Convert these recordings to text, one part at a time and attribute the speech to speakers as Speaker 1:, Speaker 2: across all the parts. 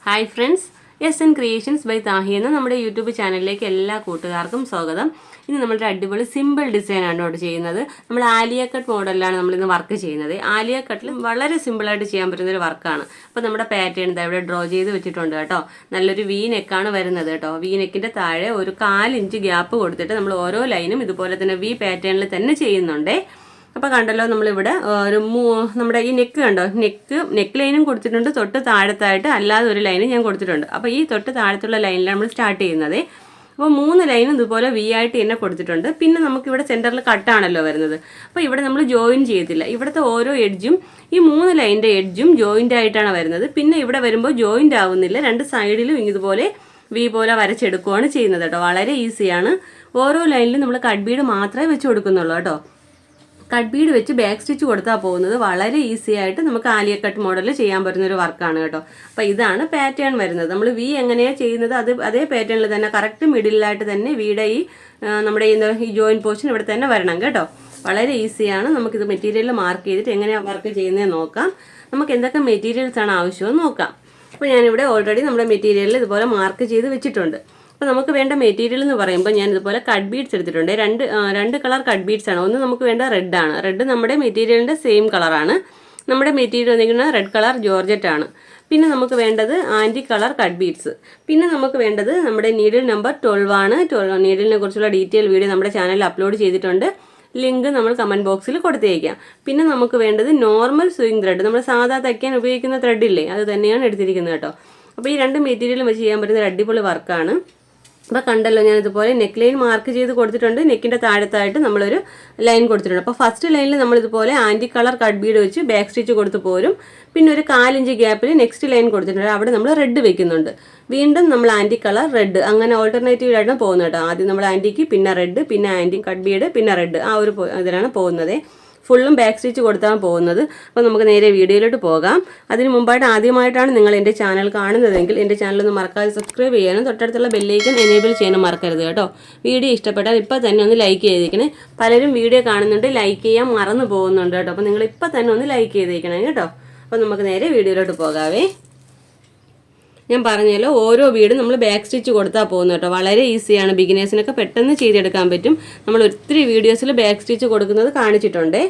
Speaker 1: Hi friends, S N creations by Thahi എന്ന നമ്മുടെ YouTube ചാനലിലേക്ക് എല്ലാ കൂട്ടുകാർക്കും സ്വാഗതം. ഇന്ന് നമ്മളൊരു അടിപൊളി സിമ്പിൾ ഡിസൈനാണ് ഇവിടെ ചെയ്യുന്നത്. നമ്മൾ ആലിയ കട്ട് മോഡലിലാണ് നമ്മളിന്ന് വർക്ക് ചെയ്യുന്നത്. ആലിയ കട്ടിൽ വളരെ സിമ്പിളായിട്ട് ചെയ്യാൻ പറ്റുന്ന ഒരു വർക്കാണ്. അപ്പോൾ നമ്മുടെ പാറ്റേൺ ഇതാ ഇവിടെ ഡ്രോ ചെയ്ത് വെച്ചിട്ടുണ്ട് കേട്ടോ. നല്ലൊരു വി നെക്കാണ് വരുന്നത് കേട്ടോ. വി നെക്കിൻ്റെ താഴെ ഒരു 1/4 ഇഞ്ച് ഗ്യാപ്പ് കൊടുത്തിട്ട് നമ്മൾ ഓരോ ലൈനും ഇതുപോലെ തന്നെ വി പാറ്റേണിൽ തന്നെ ചെയ്യുന്നുണ്ടേ. അപ്പോൾ കണ്ടല്ലോ, നമ്മളിവിടെ ഒരു നമ്മുടെ ഈ നെക്ക് കണ്ടോ, നെക്ക് ലൈനും കൊടുത്തിട്ടുണ്ട്. തൊട്ട് താഴത്തായിട്ട് അല്ലാതെ ഒരു ലൈനും ഞാൻ കൊടുത്തിട്ടുണ്ട്. അപ്പോൾ ഈ തൊട്ട് താഴത്തുള്ള ലൈനിലാണ് നമ്മൾ സ്റ്റാർട്ട് ചെയ്യുന്നത്. അപ്പോൾ 3 ലൈനും ഇതുപോലെ വി ആയിട്ട് തന്നെ കൊടുത്തിട്ടുണ്ട്. പിന്നെ നമുക്കിവിടെ സെൻറ്ററിൽ കട്ടാണല്ലോ വരുന്നത്. അപ്പോൾ ഇവിടെ നമ്മൾ ജോയിൻ ചെയ്തില്ല. ഇവിടുത്തെ ഓരോ എഡ്ജും ഈ 3 ലൈനിൻ്റെ എഡ്ജും ജോയിൻ്റ് ആയിട്ടാണ് വരുന്നത്. പിന്നെ ഇവിടെ വരുമ്പോൾ ജോയിൻ്റ് ആവുന്നില്ല. 2 സൈഡിലും ഇതുപോലെ വി പോലെ വരച്ചെടുക്കുകയാണ് ചെയ്യുന്നത് കേട്ടോ. വളരെ ഈസിയാണ്. ഓരോ ലൈനിലും നമ്മൾ കട്ട് ബീഡ് മാത്രമേ വെച്ച് കൊടുക്കുന്നുള്ളൂ കേട്ടോ. കട്ട് ബീഡ് വെച്ച് ബാക്ക് സ്റ്റിച്ച് കൊടുത്താൽ പോകുന്നത് വളരെ ഈസി ആയിട്ട് നമുക്ക് ആലിയ കട്ട് മോഡലിൽ ചെയ്യാൻ പറ്റുന്ന ഒരു വർക്കാണ് കേട്ടോ. അപ്പോൾ ഇതാണ് പാറ്റേൺ വരുന്നത്. നമ്മൾ വി എങ്ങനെയാണ് ചെയ്യുന്നത് അതേ പാറ്റേണിൽ തന്നെ കറക്റ്റ് മിഡിലായിട്ട് തന്നെ വീടെ നമ്മുടെ ഈ ജോയിൻ പോർഷൻ ഇവിടെ തന്നെ വരണം കേട്ടോ. വളരെ ഈസിയാണ്. നമുക്കിത് മെറ്റീരിയൽ മാർക്ക് ചെയ്തിട്ട് എങ്ങനെയാണ് വർക്ക് ചെയ്യുന്നത് നോക്കാം. നമുക്ക് എന്തൊക്കെ മെറ്റീരിയൽസ് ആണ് ആവശ്യമെന്ന് നോക്കാം. അപ്പോൾ ഞാനിവിടെ ഓൾറെഡി നമ്മുടെ മെറ്റീരിയലിൽ ഇതുപോലെ മാർക്ക് ചെയ്ത് വെച്ചിട്ടുണ്ട്. അപ്പോൾ നമുക്ക് വേണ്ട മെറ്റീരിയൽ എന്ന് പറയുമ്പോൾ ഞാൻ ഇതുപോലെ കട്ട് ബീഡ്സ് എടുത്തിട്ടുണ്ട്. രണ്ട് കളർ കട്ട് ബീഡ്സ് ആണ്. ഒന്ന് നമുക്ക് വേണ്ട റെഡ് ആണ്. റെഡ് നമ്മുടെ മെറ്റീരിയലിൻ്റെ സെയിം കളറാണ്. നമ്മുടെ മെറ്റീരിയൽ വന്നിരിക്കുന്നത് റെഡ് കളർ ജോർജറ്റ് ആണ്. പിന്നെ നമുക്ക് വേണ്ടത് ആൻറ്റി കളർ കട്ട് ബീഡ്സ്. പിന്നെ നമുക്ക് വേണ്ടത് നമ്മുടെ നീഡിൽ നമ്പർ 12 ആണ്. നീഡിലിനെ കുറിച്ചുള്ള ഡീറ്റെയിൽ വീഡിയോ നമ്മുടെ ചാനലിൽ അപ്ലോഡ് ചെയ്തിട്ടുണ്ട്. ലിങ്ക് നമ്മൾ കമൻറ്റ് ബോക്സിൽ കൊടുത്തേക്കാം. പിന്നെ നമുക്ക് വേണ്ടത് നോർമൽ സ്വിങ് ത്രെഡ്, നമ്മൾ സാധാ തയ്ക്കാൻ ഉപയോഗിക്കുന്ന ത്രെഡ് ഇല്ലേ, അത് തന്നെയാണ് എടുത്തിരിക്കുന്നത് കേട്ടോ. അപ്പോൾ ഈ 2 മെറ്റീരിയലും വെച്ച് ചെയ്യാൻ പറ്റുന്ന ഒരു അടിപൊളി വർക്കാണ്. അപ്പോൾ കണ്ടല്ലോ, ഞാൻ ഇതുപോലെ നെക്ക് ലൈൻ മാർക്ക് ചെയ്ത് കൊടുത്തിട്ടുണ്ട്. നെക്കിൻ്റെ താഴത്തായിട്ട് നമ്മളൊരു ലൈൻ കൊടുത്തിട്ടുണ്ട്. അപ്പോൾ ഫസ്റ്റ് ലൈനിൽ നമ്മളിതുപോലെ ആൻറ്റി കളർ കട്ട് ബീഡ് വെച്ച് ബാക്ക് സ്റ്റിച്ച് കൊടുത്ത് പോരും. പിന്നെ ഒരു 1/4 ഇഞ്ച് ഗ്യാപ്പിൽ നെക്സ്റ്റ് ലൈൻ കൊടുത്തിട്ടുണ്ട്. അവിടെ നമ്മൾ റെഡ് വെക്കുന്നുണ്ട്. വീണ്ടും നമ്മൾ ആൻറ്റി കളർ റെഡ്, അങ്ങനെ ഓൾട്ടർനേറ്റീവ് ആയിട്ടാണ് പോകുന്നത് കേട്ടോ. ആദ്യം നമ്മൾ ആൻറ്റിക്ക്, പിന്നെ റെഡ്, പിന്നെ ആൻറ്റി കട്ട് ബീഡ്, പിന്നെ റെഡ്, ആ ഒരു ഇതിലാണ് പോകുന്നത്. ഫുള്ളും ബാക്ക് സ്റ്റിച്ച് കൊടുത്താണ് പോകുന്നത്. അപ്പോൾ നമുക്ക് നേരെ വീഡിയോയിലോട്ട് പോകാം. അതിന് മുമ്പായിട്ട് ആദ്യമായിട്ടാണ് നിങ്ങൾ എൻ്റെ ചാനൽ കാണുന്നതെങ്കിൽ എൻ്റെ ചാനലൊന്ന് മറക്കാതെ സബ്സ്ക്രൈബ് ചെയ്യാനും തൊട്ടടുത്തുള്ള ബെല്ലൈക്കൺ എനേബിൾ ചെയ്യാനും മറക്കരുത് കേട്ടോ. വീഡിയോ ഇഷ്ടപ്പെട്ടാൽ ഇപ്പോൾ തന്നെ ഒന്ന് ലൈക്ക് ചെയ്തേക്കണേ. പലരും വീഡിയോ കാണുന്നുണ്ട്, ലൈക്ക് ചെയ്യാൻ മറന്നു പോകുന്നുണ്ട് കേട്ടോ. അപ്പോൾ നിങ്ങൾ ഇപ്പോൾ തന്നെ ഒന്ന് ലൈക്ക് ചെയ്തേക്കണേ കേട്ടോ. അപ്പോൾ നമുക്ക് നേരെ വീഡിയോയിലോട്ട് പോകാവേ. ഞാൻ പറഞ്ഞല്ലോ, ഓരോ ബീഡും നമ്മൾ ബാക്ക് സ്റ്റിച്ച് കൊടുത്താൽ പോകുന്നത് കേട്ടോ. വളരെ ഈസിയാണ്. ബിഗിനേഴ്സിനൊക്കെ പെട്ടെന്ന് ചെയ്തെടുക്കാൻ പറ്റും. നമ്മൾ ഒത്തിരി വീഡിയോസിൽ ബാക്ക് സ്റ്റിച്ച് കൊടുക്കുന്നത് കാണിച്ചിട്ടുണ്ടേ.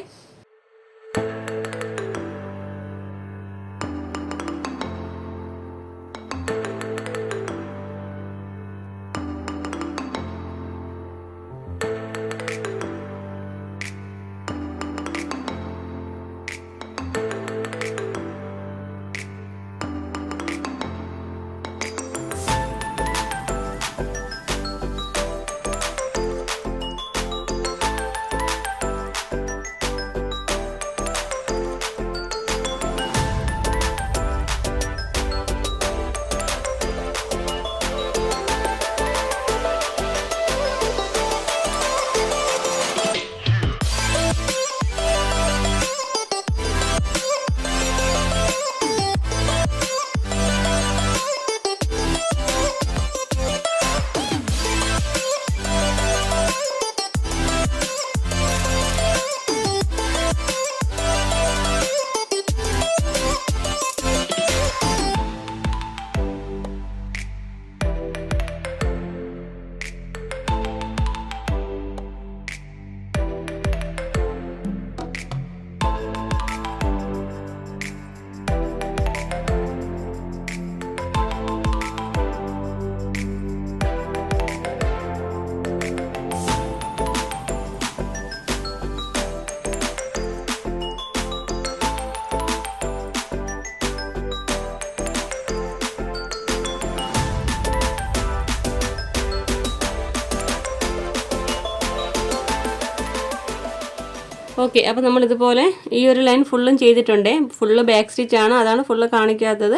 Speaker 1: ഓക്കെ, അപ്പോൾ നമ്മളിതുപോലെ ഈ ഒരു ലൈൻ ഫുള്ളും ചെയ്തിട്ടുണ്ട്. ഫുള്ള് ബാക്ക് സ്റ്റിച്ചാണ്, അതാണ് ഫുള്ള് കാണിക്കാത്തത്.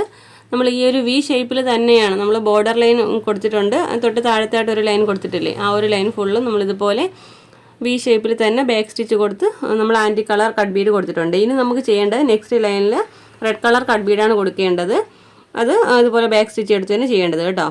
Speaker 1: നമ്മൾ ഈ ഒരു വി ഷേപ്പിൽ തന്നെയാണ് നമ്മൾ ബോർഡർ ലൈൻ കൊടുത്തിട്ടുണ്ട്. തൊട്ട് താഴത്തായിട്ട് ഒരു ലൈൻ കൊടുത്തിട്ടില്ലേ, ആ ഒരു ലൈൻ ഫുള്ളും നമ്മളിതുപോലെ വി ഷേപ്പിൽ തന്നെ ബാക്ക് സ്റ്റിച്ച് കൊടുത്ത് നമ്മൾ ആൻറ്റി കളർ കട്ട് ബീഡ് കൊടുത്തിട്ടുണ്ട്. ഇനി നമുക്ക് ചെയ്യേണ്ടത് നെക്സ്റ്റ് ലൈനിൽ റെഡ് കളർ കട്ട് ബീഡാണ് കൊടുക്കേണ്ടത്. അത് അതുപോലെ ബാക്ക് സ്റ്റിച്ച് എടുത്ത് തന്നെ ചെയ്യേണ്ടത് കേട്ടോ.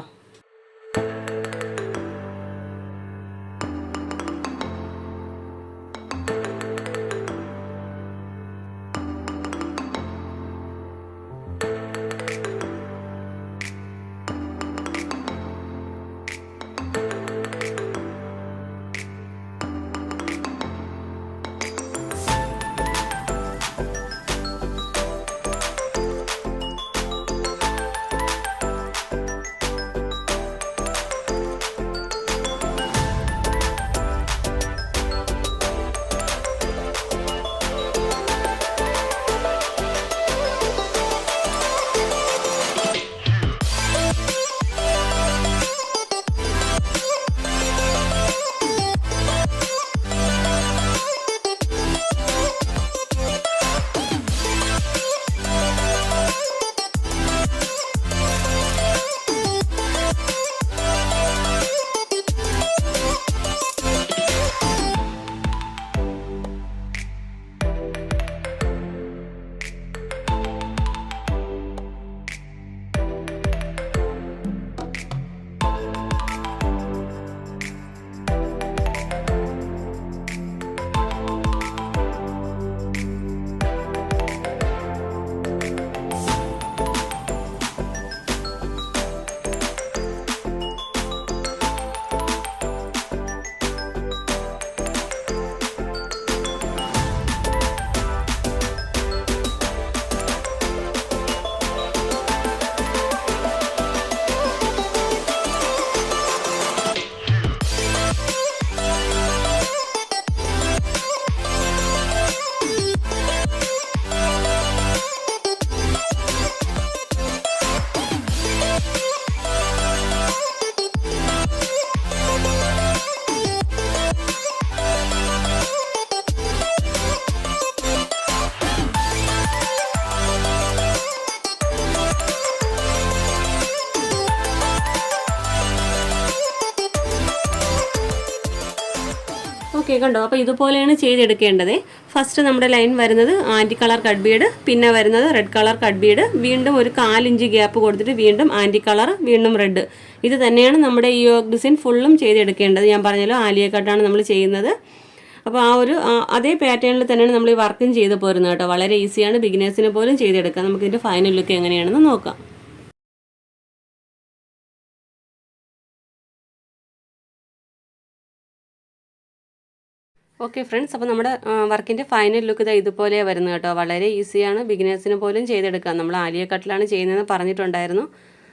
Speaker 1: ഓക്കെ കണ്ടോ. അപ്പോൾ ഇതുപോലെയാണ് ചെയ്തെടുക്കേണ്ടത്. ഫസ്റ്റ് നമ്മുടെ ലൈൻ വരുന്നത് ആൻറ്റി കളർ കട്ട് ബീഡ്, പിന്നെ വരുന്നത് റെഡ് കളർ കട്ട് ബീഡ്, വീണ്ടും ഒരു 4 ഇഞ്ച് ഗ്യാപ്പ് കൊടുത്തിട്ട് വീണ്ടും ആൻറ്റി കളർ, വീണ്ടും റെഡ്. ഇത് തന്നെയാണ് നമ്മുടെ ഈ യോക്ക് ഡിസൈൻ ഫുള്ളും ചെയ്തെടുക്കേണ്ടത്. ഞാൻ പറഞ്ഞല്ലോ ആലിയ കട്ടാണ് നമ്മൾ ചെയ്യുന്നത്. അപ്പോൾ അതേ പാറ്റേണിൽ തന്നെയാണ് നമ്മൾ ഈ വർക്കും ചെയ്ത് പോരുന്നത് കേട്ടോ. വളരെ ഈസിയാണ്, ബിഗിനേഴ്സിന് പോലും ചെയ്തെടുക്കാം. നമുക്കിതിൻ്റെ ഫൈനൽ ലുക്ക് എങ്ങനെയാണെന്ന് നോക്കാം. ഓക്കെ ഫ്രണ്ട്സ്, അപ്പോൾ നമ്മുടെ വർക്കിൻ്റെ ഫൈനൽ ലുക്ക് ഇതുപോലെയാണ് വരുന്നത് കേട്ടോ. വളരെ ഈസിയാണ്, ബിഗിനേഴ്സിന് പോലും ചെയ്തെടുക്കാം. നമ്മൾ ആലിയ കട്ടിലാണ് ചെയ്യുന്നതെന്ന് പറഞ്ഞിട്ടുണ്ടായിരുന്നു.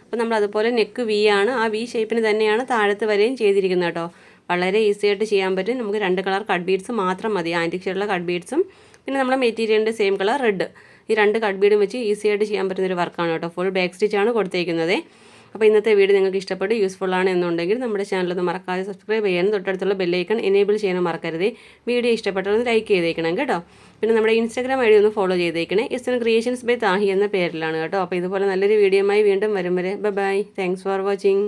Speaker 1: അപ്പോൾ നമ്മൾ അതുപോലെ നെക്ക് വി ആണ്, ആ വി ഷേപ്പിന് തന്നെയാണ് താഴത്ത് വരെയും ചെയ്തിരിക്കുന്നത് കേട്ടോ. വളരെ ഈസി ആയിട്ട് ചെയ്യാൻ പറ്റും. നമുക്ക് 2 കളർ കട്ട് ബീഡ്സ് മാത്രം മതി, ആൻറ്റിക് ഷെയ്ഡുള്ള കട്ട് ബീഡ്സും പിന്നെ നമ്മുടെ മെറ്റീരിയലിൻ്റെ സെയിം കളർ റെഡ്. ഈ 2 കട്ട് ബീഡും വെച്ച് ഈസി ആയിട്ട് ചെയ്യാൻ പറ്റുന്നൊരു വർക്കാണ് കേട്ടോ. ഫുൾ ബാക്ക് സ്റ്റിച്ചാണ് കൊടുത്തേക്കുന്നത്. അപ്പോൾ ഇന്നത്തെ വീഡിയോ നിങ്ങൾക്ക് ഇഷ്ടപ്പെട്ട് യൂസ്ഫുൾ ആണ് എന്നുണ്ടെങ്കിൽ നമ്മുടെ ചാനലൊന്ന് മറക്കാതെ സബ്സ്ക്രൈബ് ചെയ്യാനും തൊട്ടടുത്തുള്ള ബെല്ലൈക്കൺ എനേബിൾ ചെയ്യാനും മറക്കരുത്. വീഡിയോ ഇഷ്ടപ്പെട്ടൊന്ന് ലൈക്ക് ചെയ്തേക്കണം കേട്ടോ. പിന്നെ നമ്മുടെ ഇൻസ്റ്റാഗ്രാം ഐഡി ഒന്ന് ഫോളോ ചെയ്തേക്കണേ. എസ്എൻ ക്രിയേഷൻസ് ബൈ താഹി എന്ന പേരിലാണ് കേട്ടോ. അപ്പോൾ ഇതുപോലെ നല്ലൊരു വീഡിയോയുമായി വീണ്ടും വരും വരെ ബൈ. Thanks for watching.